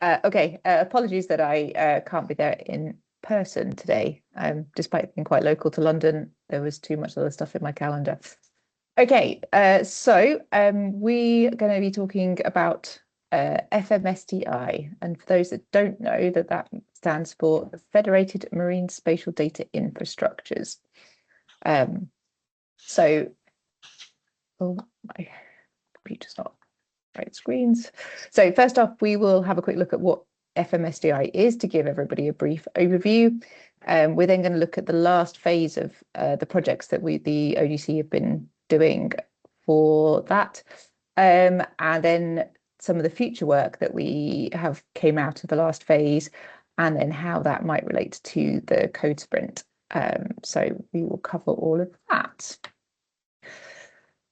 Apologies that I can't be there in person today. Despite being quite local to London, there was too much other stuff in my calendar. We're going to be talking about FMSDI, and for those that don't know, that stands for Federated Marine Spatial Data Infrastructures. My computer's not right screens. So first off, we will have a quick look at what FMSDI is to give everybody a brief overview. We're then going to look at the last phase of the projects that the OGC have been doing for that, and then some of the future work that we have came out of the last phase, and then how that might relate to the code sprint. So we will cover all of that.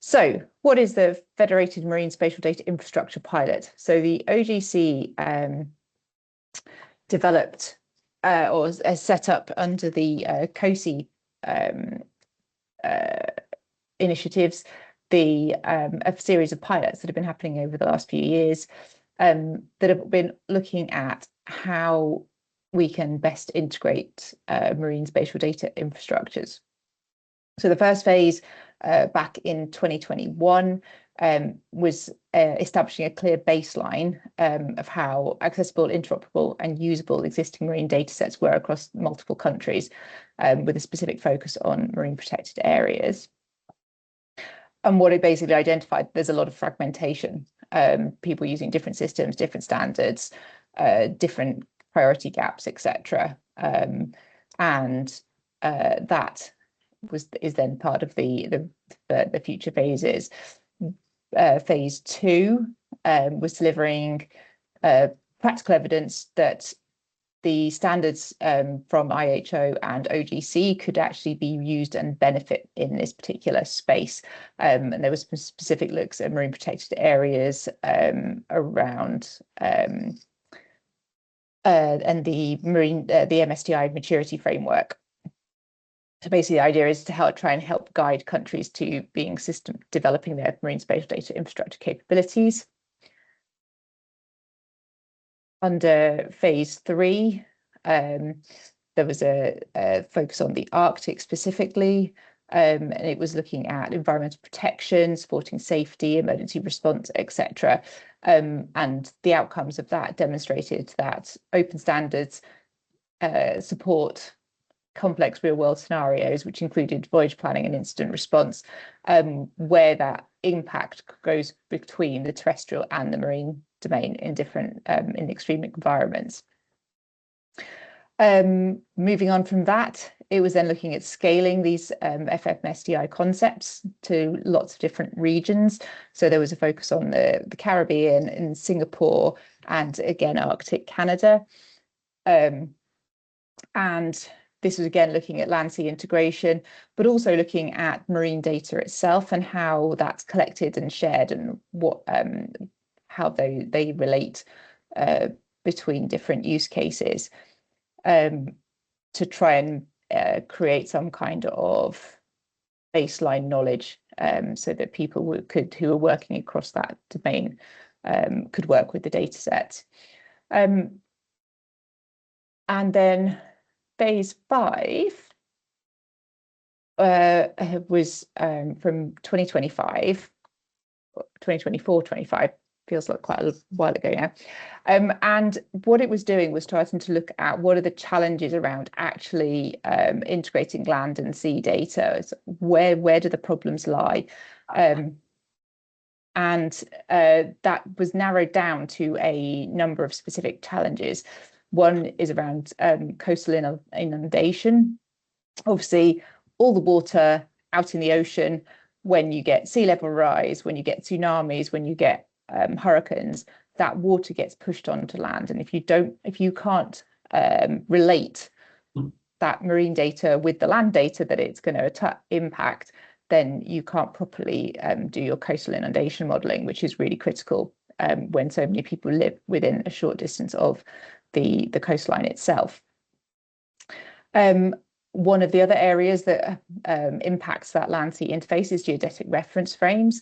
So what is the Federated Marine Spatial Data Infrastructure Pilot? So the OGC developed or set up under the COSI initiatives, a series of pilots that have been happening over the last few years that have been looking at how we can best integrate marine spatial data infrastructures. So the first phase back in 2021 was establishing a clear baseline of how accessible, interoperable and usable existing marine data sets were across multiple countries, with a specific focus on marine protected areas. And what it basically identified, there's a lot of fragmentation, people using different systems, different standards, different priority gaps, etc. That is then part of the future phases. Phase 2 was delivering practical evidence that the standards from IHO and OGC could actually be used and benefit in this particular space. And there was some specific looks at marine protected areas around and the MSDI maturity framework. So basically the idea is to try and help guide countries to developing their marine spatial data infrastructure capabilities. Under phase 3, there was a focus on the Arctic specifically, and it was looking at environmental protection, supporting safety, emergency response, etc. And the outcomes of that demonstrated that open standards support complex real-world scenarios, which included voyage planning and incident response, where that impact goes between the terrestrial and the marine domain in different in extreme environments. Moving on from that, it was then looking at scaling these FMSDI concepts to lots of different regions. So there was a focus on the Caribbean and Singapore, and again Arctic Canada. And this was again looking at land-sea integration, but also looking at marine data itself and how that's collected and shared, and what how they relate between different use cases, to try and create some kind of baseline knowledge, so that people who are working across that domain could work with the data set. And then phase 5 was from 2024-25, feels like quite a while ago now. And what it was doing was starting to look at what are the challenges around actually integrating land and sea data. Where do the problems lie? And that was narrowed down to a number of specific challenges. One is around coastal inundation. Obviously, all the water out in the ocean, when you get sea level rise, when you get tsunamis, when you get hurricanes, that water gets pushed onto land. And if you can't relate that marine data with the land data that it's going to impact, then you can't properly do your coastal inundation modelling, which is really critical when so many people live within a short distance of the coastline itself. One of the other areas that impacts that land-sea interface is geodetic reference frames.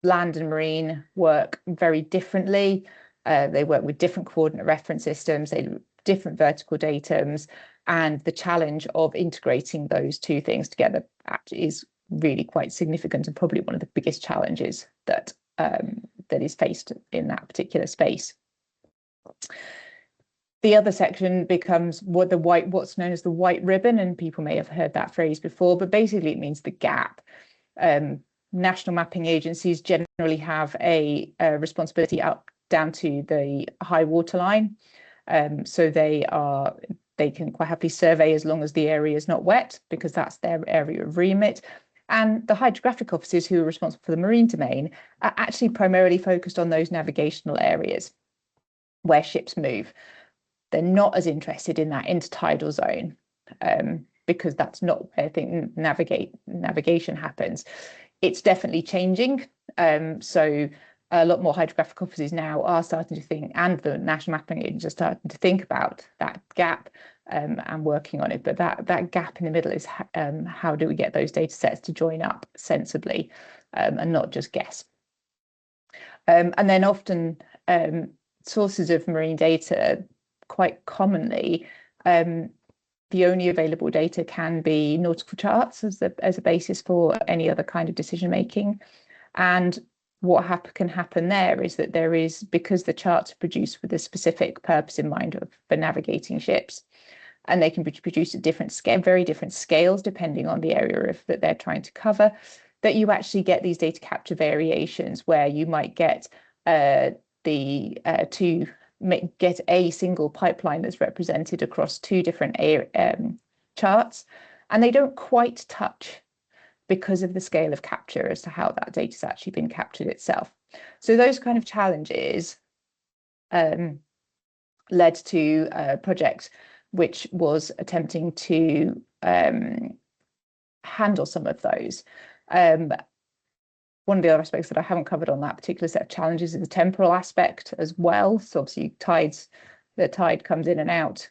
Land and marine work very differently. They work with different coordinate reference systems, different vertical datums, and the challenge of integrating those two things together is really quite significant and probably one of the biggest challenges that is faced in that particular space. The other section becomes what's known as the white ribbon, and people may have heard that phrase before, but basically it means the gap. National mapping agencies generally have a responsibility up down to the high water line. So they can quite happily survey as long as the area is not wet, because that's their area of remit. And the hydrographic officers who are responsible for the marine domain are actually primarily focused on those navigational areas where ships move. They're not as interested in that intertidal zone, because that's not where I think navigation happens. It's definitely changing. So a lot more hydrographic officers now are starting to think, and the national mapping agents are starting to think about that gap and working on it. But that gap in the middle is how do we get those data sets to join up sensibly and not just guess. And then often sources of marine data, quite commonly, the only available data can be nautical charts as a basis for any other kind of decision making. And what can happen there is that because the charts are produced with a specific purpose in mind for navigating ships, and they can be produced at very different scales depending on the area that they're trying to cover, that you actually get these data capture variations where you might get get a single pipeline that's represented across two different charts, and they don't quite touch because of the scale of capture as to how that data's actually been captured itself. So those kind of challenges led to a project which was attempting to handle some of those. One of the other aspects that I haven't covered on that particular set of challenges is the temporal aspect as well. So obviously the tide comes in and out,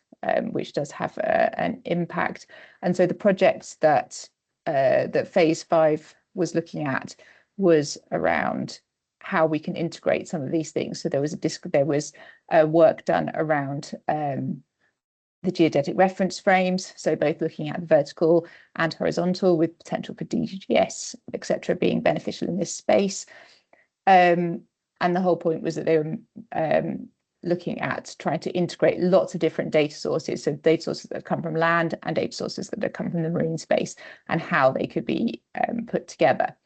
which does have an impact. And so the projects that Phase 5 was looking at was around how we can integrate some of these things. So there was work done around the geodetic reference frames, so both looking at vertical and horizontal, with potential for DGS, etc., being beneficial in this space. And the whole point was that they were looking at trying to integrate lots of different data sources, so data sources that come from land and data sources that come from the marine space, and how they could be put together.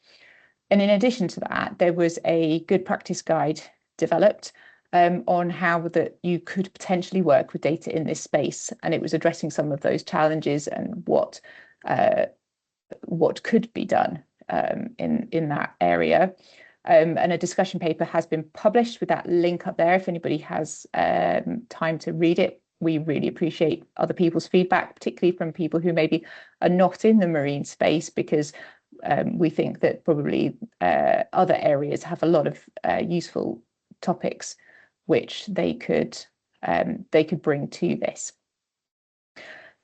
And in addition to that, there was a good practice guide developed on how that you could potentially work with data in this space, and it was addressing some of those challenges and what could be done in that area. And a discussion paper has been published with that link up there if anybody has time to read it. We really appreciate other people's feedback, particularly from people who maybe are not in the marine space, because we think that probably other areas have a lot of useful topics which they could bring to this.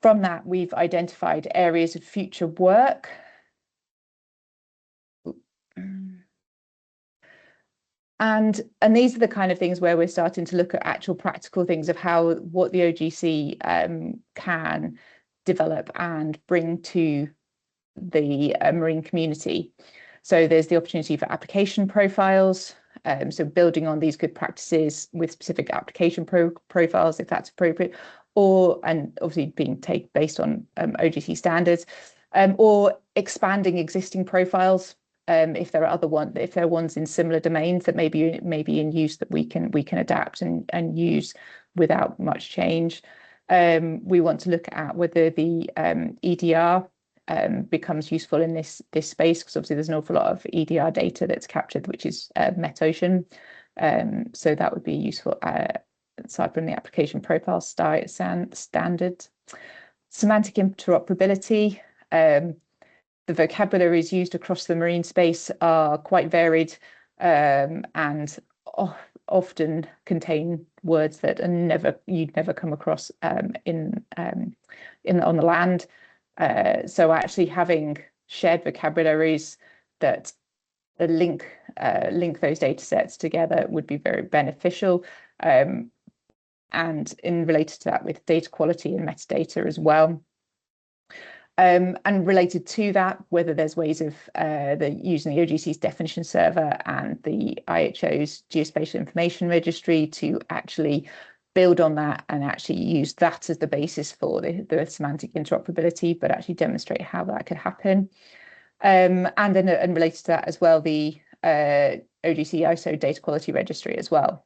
From that, we've identified areas of future work. And these are the kind of things where we're starting to look at actual practical things of what the OGC can develop and bring to the marine community. So there's the opportunity for application profiles, so building on these good practices with specific application profiles, if that's appropriate, and obviously being based on OGC standards, or expanding existing profiles if there are ones in similar domains that may be in use that we can adapt and use without much change. We want to look at whether the EDR becomes useful in this space, because obviously there's an awful lot of EDR data that's captured, which is metocean. So that would be useful aside from the application profile standard. Semantic interoperability. The vocabularies used across the marine space are quite varied and often contain words that you'd never come across on the land. So actually having shared vocabularies that link those data sets together would be very beneficial. and in related to that with data quality and metadata as well. And related to that, whether there's ways of using the OGC's definition server and the IHO's geospatial information registry to actually build on that and actually use that as the basis for the semantic interoperability, but actually demonstrate how that could happen. And then and related to that as well, the OGC ISO data quality registry as well.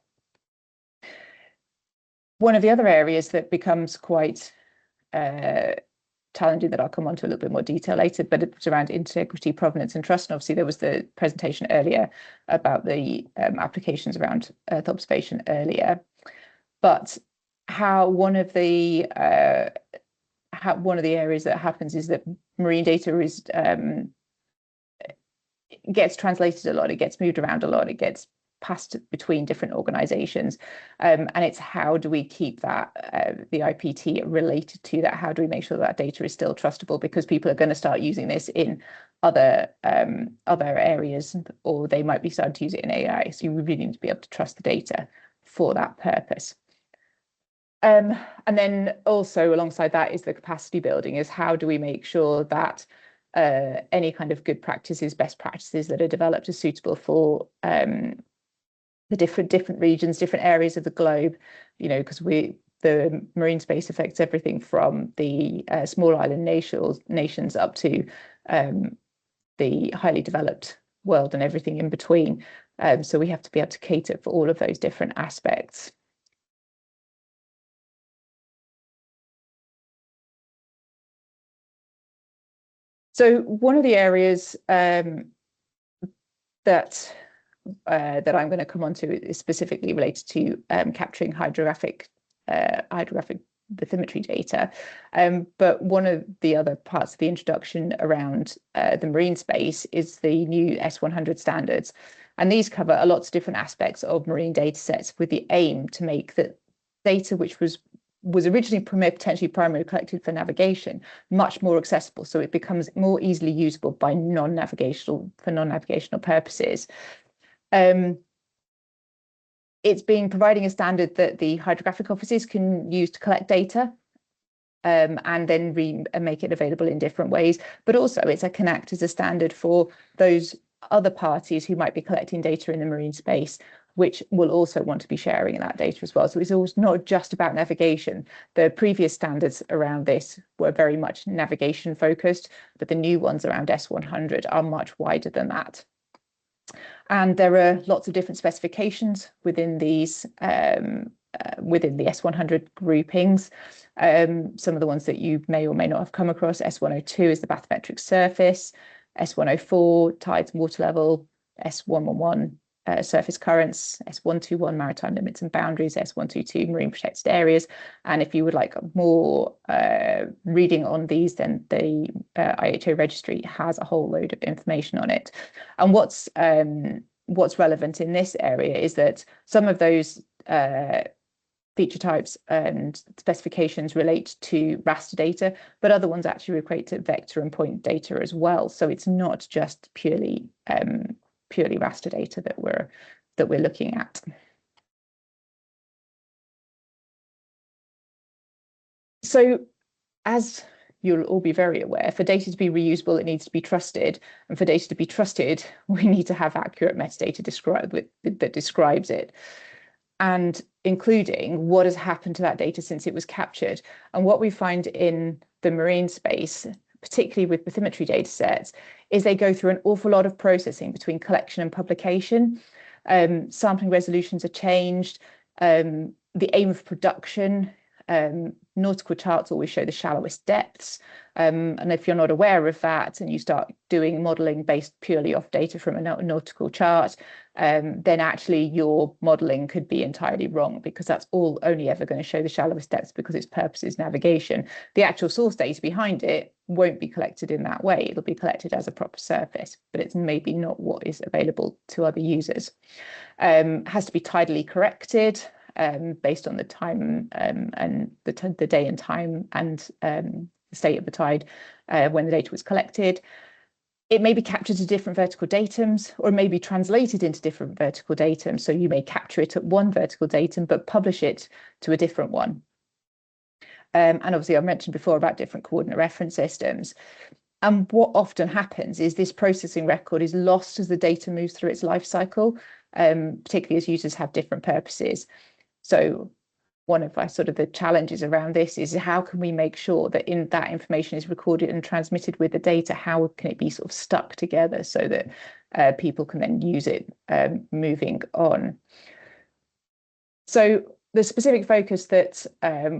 One of the other areas that becomes quite challenging that I'll come on to a little bit more detail later, but it's around integrity, provenance, and trust. And obviously there was the presentation earlier about the applications around Earth observation earlier. But how one of the areas that happens is that marine data is gets translated a lot, it gets moved around a lot, it gets passed between different organizations, and it's how do we keep that the IPT related to that? How do we make sure that data is still trustable, because people are going to start using this in other areas, or they might be starting to use it in AI, so we really need to be able to trust the data for that purpose. And then also alongside that is the capacity building, is how do we make sure that any kind of good practices, best practices that are developed are suitable for the different regions, different areas of the globe, you know, because the marine space affects everything from the small island nations up to the highly developed world and everything in between. So we have to be able to cater for all of those different aspects. So one of the areas that I'm going to come on to is specifically related to capturing hydrographic bathymetry data. But one of the other parts of the introduction around the marine space is the new S100 standards. And these cover a lot of different aspects of marine data sets with the aim to make the data which was originally potentially primarily collected for navigation much more accessible, so it becomes more easily usable by non-navigational purposes. It's been providing a standard that the hydrographic offices can use to collect data and then make it available in different ways. But also it can act as a standard for those other parties who might be collecting data in the marine space, which will also want to be sharing that data as well. So it's always not just about navigation. The previous standards around this were very much navigation focused, but the new ones around S100 are much wider than that. And there are lots of different specifications within these within the S100 groupings. Some of the ones that you may or may not have come across: S102 is the bathymetric surface, S104 tides and water level, S111 surface currents, S121 maritime limits and boundaries, S122 marine protected areas. And if you would like more reading on these, then the IHO registry has a whole load of information on it. And what's relevant in this area is that some of those feature types and specifications relate to raster data, but other ones actually relate to vector and point data as well. So it's not just purely raster data that we're looking at. So as you'll all be very aware, for data to be reusable, it needs to be trusted. And for data to be trusted, we need to have accurate metadata that describes it, and including what has happened to that data since it was captured. And what we find in the marine space, particularly with bathymetry data sets, is they go through an awful lot of processing between collection and publication. Sampling resolutions are changed. The aim of production, nautical charts always show the shallowest depths. And if you're not aware of that and you start doing modeling based purely off data from a nautical chart, then actually your modeling could be entirely wrong, because that's all only ever going to show the shallowest depths because its purpose is navigation. The actual source data behind it won't be collected in that way. It'll be collected as a proper surface, but it's maybe not what is available to other users. Has to be tidally corrected based on the time and the day and time and the state of the tide when the data was collected. it may be captured to different vertical datums, or it may be translated into different vertical datums. So you may capture it at one vertical datum, but publish it to a different one. And obviously, I mentioned before about different coordinate reference systems. And what often happens is this processing record is lost as the data moves through its life cycle, particularly as users have different purposes. So one of our sort of the challenges around this is how can we make sure that that information is recorded and transmitted with the data? How can it be sort of stuck together so that people can then use it moving on? So the specific focus that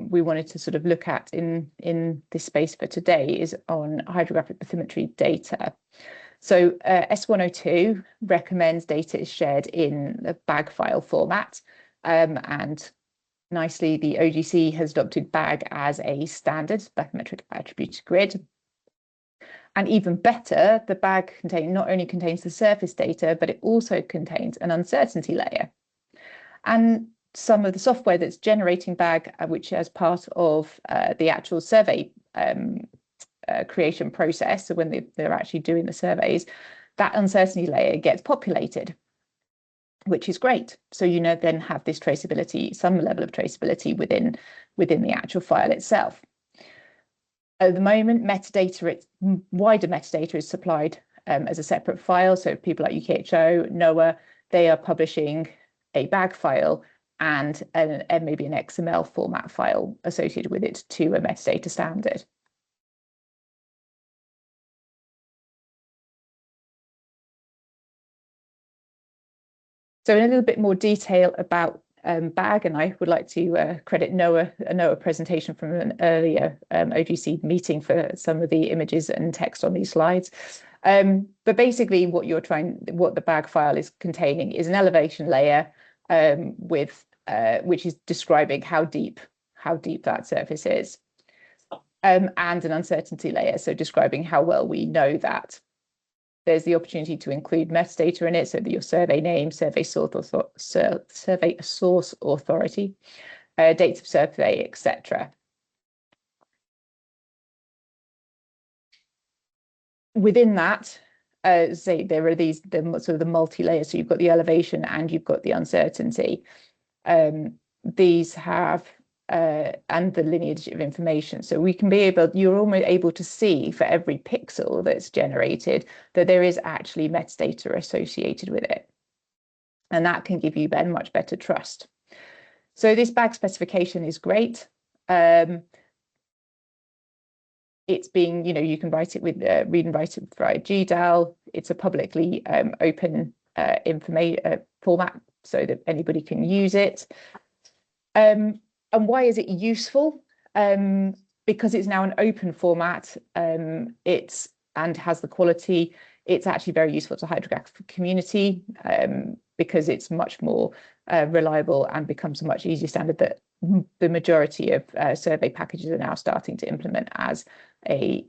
we wanted to sort of look at in this space for today is on hydrographic bathymetry data. So S102 recommends data is shared in the BAG file format, and nicely, the OGC has adopted BAG as a standard bathymetric attributed grid. And even better, the BAG not only contains the surface data, but it also contains an uncertainty layer. And some of the software that's generating BAG, which as part of the actual survey creation process, so when they're actually doing the surveys, that uncertainty layer gets populated, which is great. So you then have this traceability, some level of traceability within the actual file itself. At the moment, wider metadata is supplied as a separate file. So people like UKHO, NOAA, they are publishing a BAG file and maybe an XML format file associated with it to a metadata standard. So in a little bit more detail about BAG, and I would like to credit a NOAA presentation from an earlier OGC meeting for some of the images and text on these slides. But basically what the BAG file is containing is an elevation layer which is describing how deep that surface is, and an uncertainty layer, so describing how well we know that. There's the opportunity to include metadata in it, so that your survey name, survey source authority, dates of survey, etc. Within that, say there are the sort of the multi-layers. So you've got the elevation and you've got the uncertainty. These have and the lineage of information. So you're almost able to see for every pixel that's generated that there is actually metadata associated with it. And that can give you then much better trust. So this BAG specification is great. It's being, you can write it with read and write it via GDAL. It's a publicly open information format so that anybody can use it. And why is it useful? Because it's now an open format, and has the quality. It's actually very useful to hydrographic community because it's much more reliable and becomes a much easier standard that the majority of survey packages are now starting to implement as a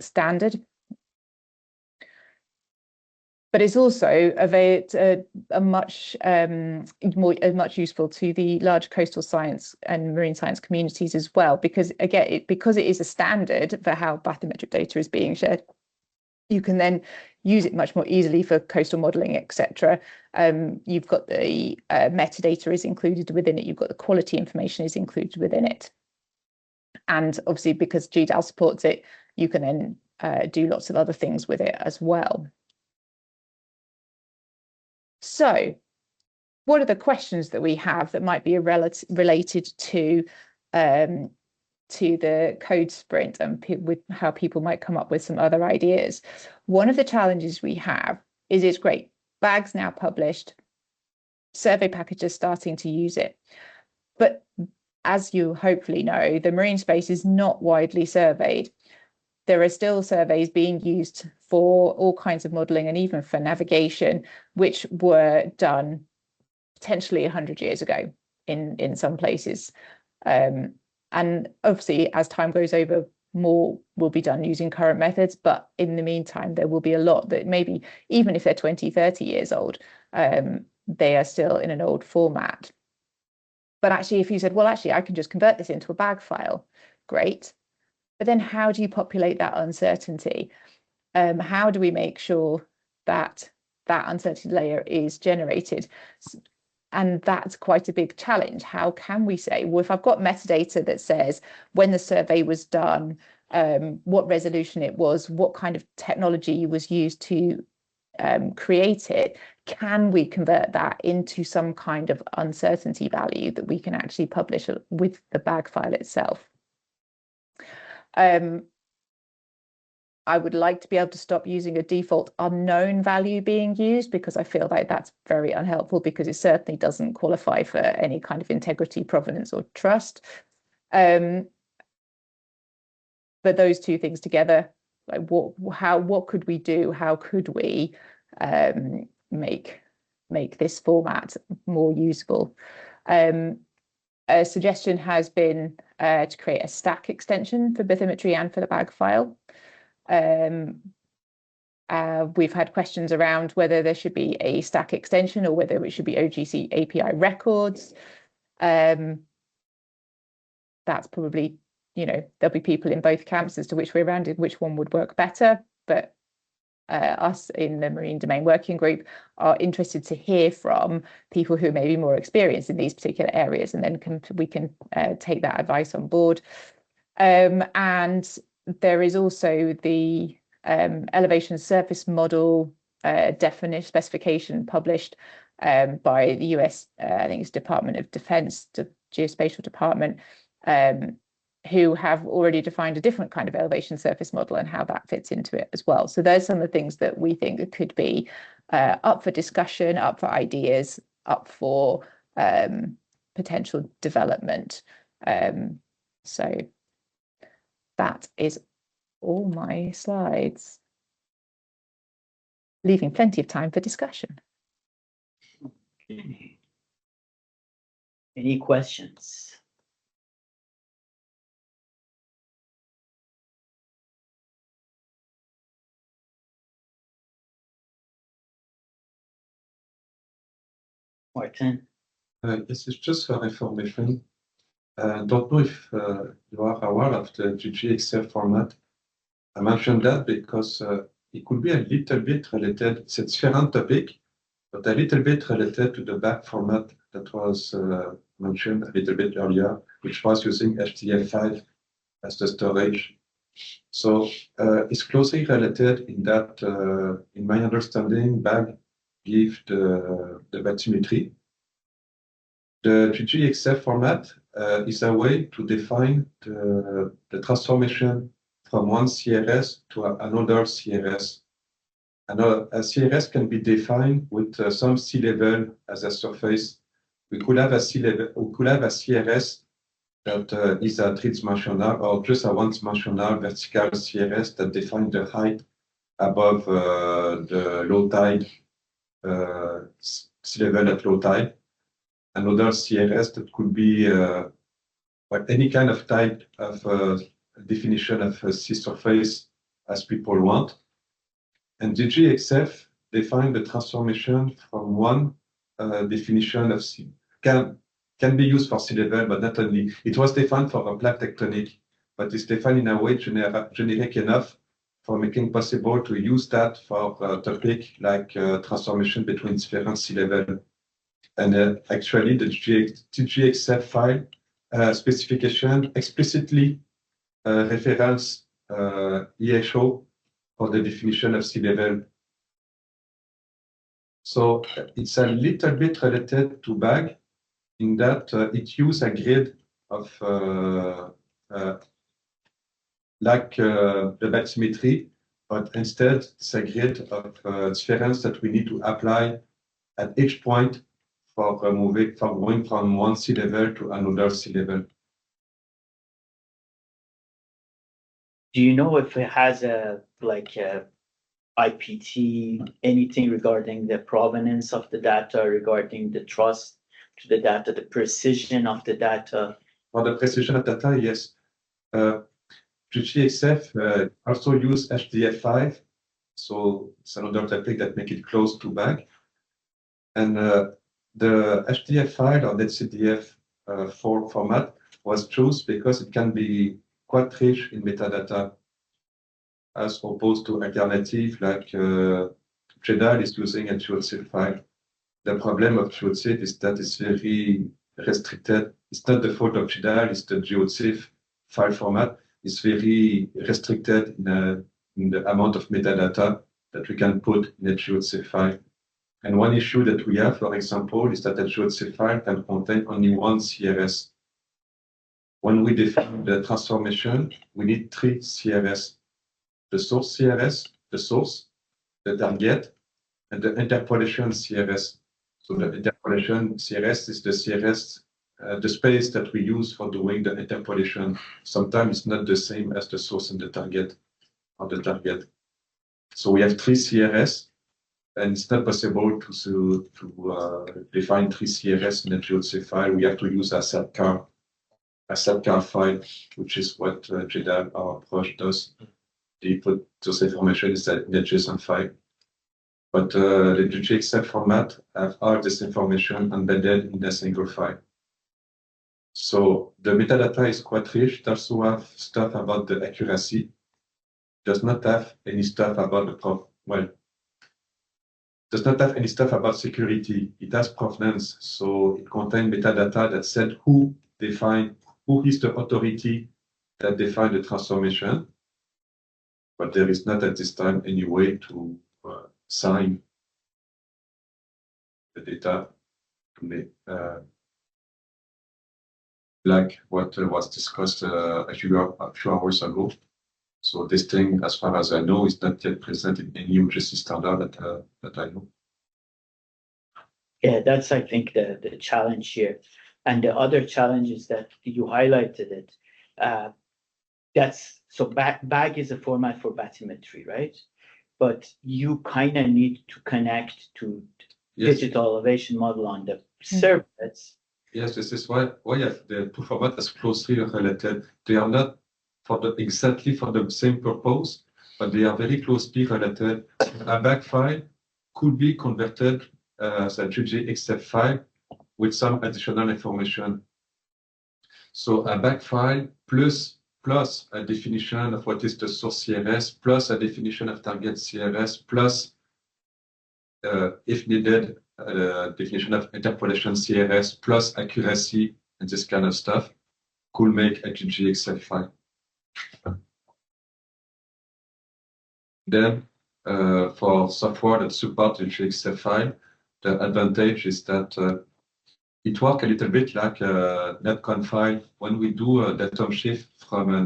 standard. But it's also much useful to the large coastal science and marine science communities as well, because again, because it is a standard for how bathymetric data is being shared, you can then use it much more easily for coastal modelling, etc. You've got the metadata is included within it. You've got the quality information is included within it, and obviously because GDAL supports it, you can then do lots of other things with it as well. So what are the questions that we have that might be related to the code sprint and with how people might come up with some other ideas? One of the challenges we have is it's great. BAG's now published, survey packages starting to use it. But as you hopefully know, the marine space is not widely surveyed. There are still surveys being used for all kinds of modelling and even for navigation, which were done potentially 100 years ago in some places. And obviously, as time goes over, more will be done using current methods. But in the meantime, there will be a lot that maybe, even if they're 20, 30 years old, they are still in an old format. But actually, if you said, well, actually, I can just convert this into a BAG file, great. But then how do you populate that uncertainty? how do we make sure that that uncertainty layer is generated? And that's quite a big challenge. How can we say, well, if I've got metadata that says when the survey was done, what resolution it was, what kind of technology was used to create it, can we convert that into some kind of uncertainty value that we can actually publish with the bag file itself? I would like to be able to stop using a default unknown value being used, because I feel like that's very unhelpful, because it certainly doesn't qualify for any kind of integrity, provenance, or trust. But those two things together, like what could we do? How could we make this format more usable? A suggestion has been to create a stack extension for bathymetry and for the bag file. We've had questions around whether there should be a stack extension or whether it should be OGC API records. That's probably, there'll be people in both camps as to which way around it, which one would work better. But us in the Marine Domain Working Group are interested to hear from people who may be more experienced in these particular areas, and then we can take that advice on board. And there is also the elevation surface model definition specification published by the US, I think it's Department of Defense, the Geospatial Department, who have already defined a different kind of elevation surface model and how that fits into it as well. So those are some of the things that we think that could be up for discussion, up for ideas, up for potential development. So that is all my slides, leaving plenty of time for discussion. Okay. Any questions? Martin? This is just for information. Don't know if you are aware of the GGXF format. I mentioned that because it could be a little bit related. It's a different topic, but a little bit related to the back format that was mentioned a little bit earlier, which was using HDF5 as the storage. So it's closely related in that, in my understanding, bag gives the bathymetry. The GGXF format is a way to define the transformation from one CRS to another CRS. And a CRS can be defined with some sea level as a surface. We could have a sea level, we could have a CRS that is a three-dimensional or just a one-dimensional vertical CRS that defines the height above the low tide, sea level at low tide. Another CRS that could be any kind of type of definition of a sea surface as people want. And GGXF define the transformation from one definition of sea. Can be used for sea level, but not only. It was defined for a plate tectonic, but it's defined in a way generic enough for making possible to use that for a topic like transformation between different sea level. And actually, the GGXF file specification explicitly reference EHO for the definition of sea level. So it's a little bit related to bag in that it uses a grid of like the bathymetry, but instead it's a grid of difference that we need to apply at each point for going from one sea level to another sea level. Do you know if it has a IPT, anything regarding the provenance of the data, regarding the trust to the data, the precision of the data? For the precision of data, yes. GGXF also use HDF5, so it's another topic that make it close to bag. And the HDF file or the CDF4 format was chosen because it can be quite rich in metadata. as opposed to alternative like GEDAL is using a geodesic file. The problem of geodesic is that it's very restricted. It's not the fault of GEDAL, it's the geodesic file format. It's very restricted in the amount of metadata that we can put in a geodesic file. And one issue that we have, for example, is that a geodesic file can contain only one CRS. When we define the transformation, we need 3 CRS. The source CRS, the source, the target, and the interpolation CRS. So the interpolation CRS is the CRS, the space that we use for doing the interpolation. Sometimes it's not the same as the source and the target of the target. So we have 3 CRS, and it's not possible to define 3 CRS in a geodesic file. We have to use a subcar file, which is what GEDAL, our approach, does. They put those information in a JSON file. But the GGXF format have all this information embedded in a single file. So the metadata is quite rich. It also have stuff about the accuracy. Does not have any stuff about does not have any stuff about security. It has provenance, so it contains metadata that said who is the authority that defined the transformation. But there is not at this time any way to sign the data like what was discussed a few hours ago. So this thing, as far as I know, is not yet present in any UGC standard that I know. Yeah, that's, I think, the challenge here. And the other challenge is that you highlighted it. So BAG is a format for bathymetry, right? But you kind of need to connect to digital elevation model on the surface. Yes, this is why the two formats are closely related. They are not exactly for the same purpose, but they are very closely related. A BAG file could be converted as a GGXF file with some additional information. So a BAG file plus a definition of what is the source CRS, plus a definition of target CRS, plus, if needed, definition of interpolation CRS, plus accuracy and this kind of stuff, could make a GGXF file. Then, for software that supports the GGXF file, the advantage is that it works a little bit like a netcon file. When we do a datum shift from a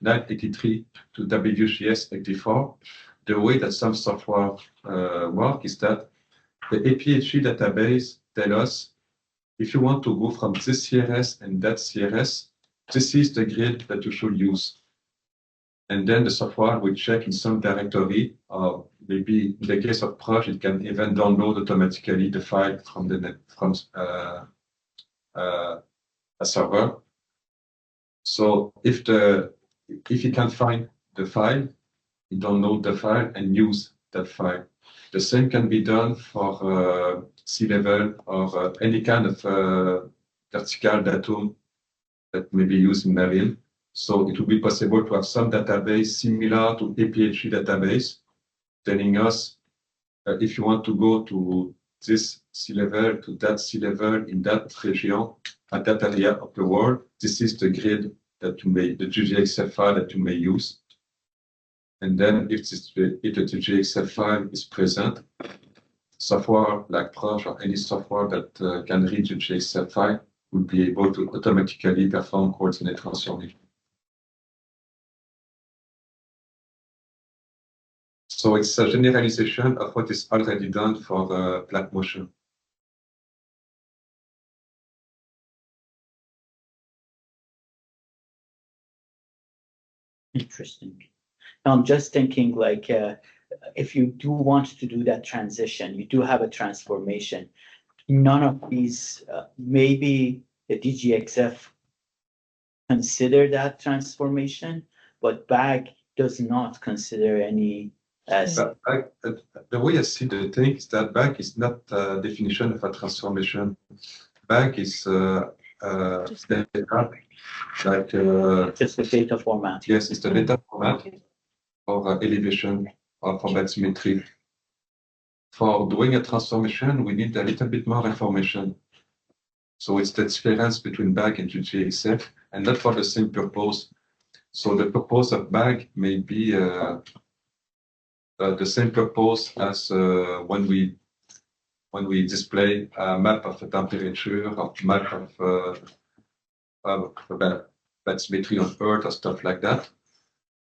NAT83 to WGS84, the way that some software work is that the APHE database tells us if you want to go from this CRS and that CRS, this is the grid that you should use. And then the software will check in some directory, or maybe in the case of Proj, it can even download automatically the file from a server. So if you can find the file, you download the file and use that file. The same can be done for sea level or any kind of vertical datum that may be used in marine. So it will be possible to have some database similar to APHE database telling us if you want to go to this sea level to that sea level in that region at that area of the world, this is the grid that you may, the GGXF file that you may use. And then if the GGXF file is present, software like Proj or any software that can read the GGXF file will be able to automatically perform coordinate transformation. So it's a generalization of what is already done for the flat motion. Interesting. Now I'm just thinking, like, if you do want to do that transition, you do have a transformation. None of these, maybe the DGXF consider that transformation, but BAG does not consider any. The way I see the thing is that BAG is not a definition of a transformation. BAG is data, like just the data format. yes, it's the data format. or elevation or for bed symmetry. For doing a transformation, we need a little bit more information. So it's the difference between bag and GGXF, and not for the same purpose. So the purpose of bag may be the same purpose as when we display a map of the temperature or map of bed symmetry on Earth or stuff like that.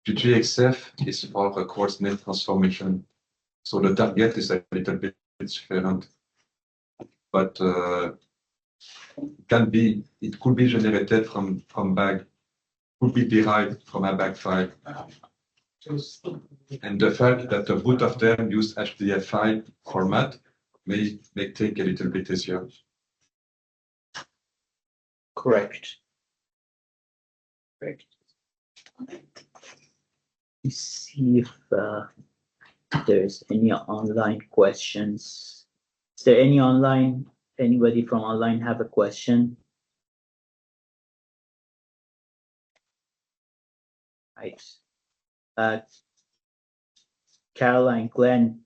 GGXF is for a coordinate transformation. So the target is a little bit different, but it could be generated from bag, could be derived from a bag file. And the fact that both of them use HDF file format may take a little bit easier. Correct. Correct. Let's see if there's any online questions. Is there anybody from online have a question? Right. Caroline, Glenn,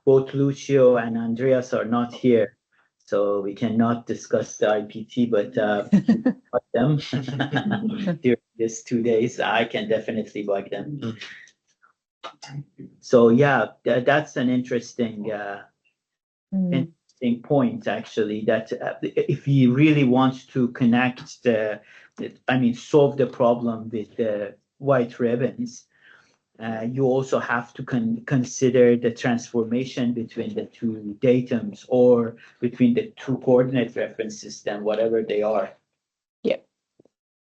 both Lucio and Andreas are not here, so we cannot discuss the IPT, but bug them during these 2 days. I can definitely bug them. So yeah, that's an interesting point, actually, that if you really want to connect solve the problem with the white ribbons, you also have to consider the transformation between the two datums or between the two coordinate reference system, whatever they are. Yeah.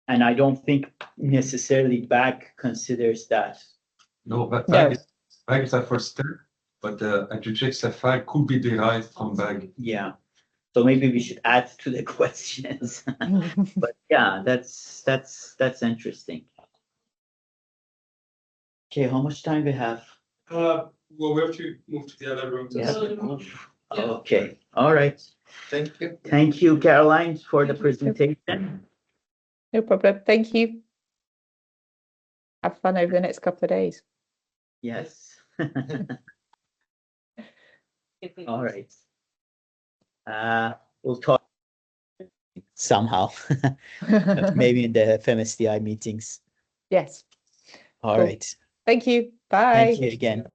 And I don't think necessarily BAG considers that. No, but BAG is a first step, but a GGXF file could be derived from BAG. Yeah. So maybe we should add to the questions. But yeah, that's interesting. Okay, how much time we have? Well, we have to move to the other room. Okay, all right. Thank you. Thank you, Caroline, for the presentation. No problem. Thank you. Have fun over the next couple of days. Yes. All right. We'll talk somehow, maybe in the FMSDI meetings. Yes. All Cool. right. Thank you. Bye. Thank you again.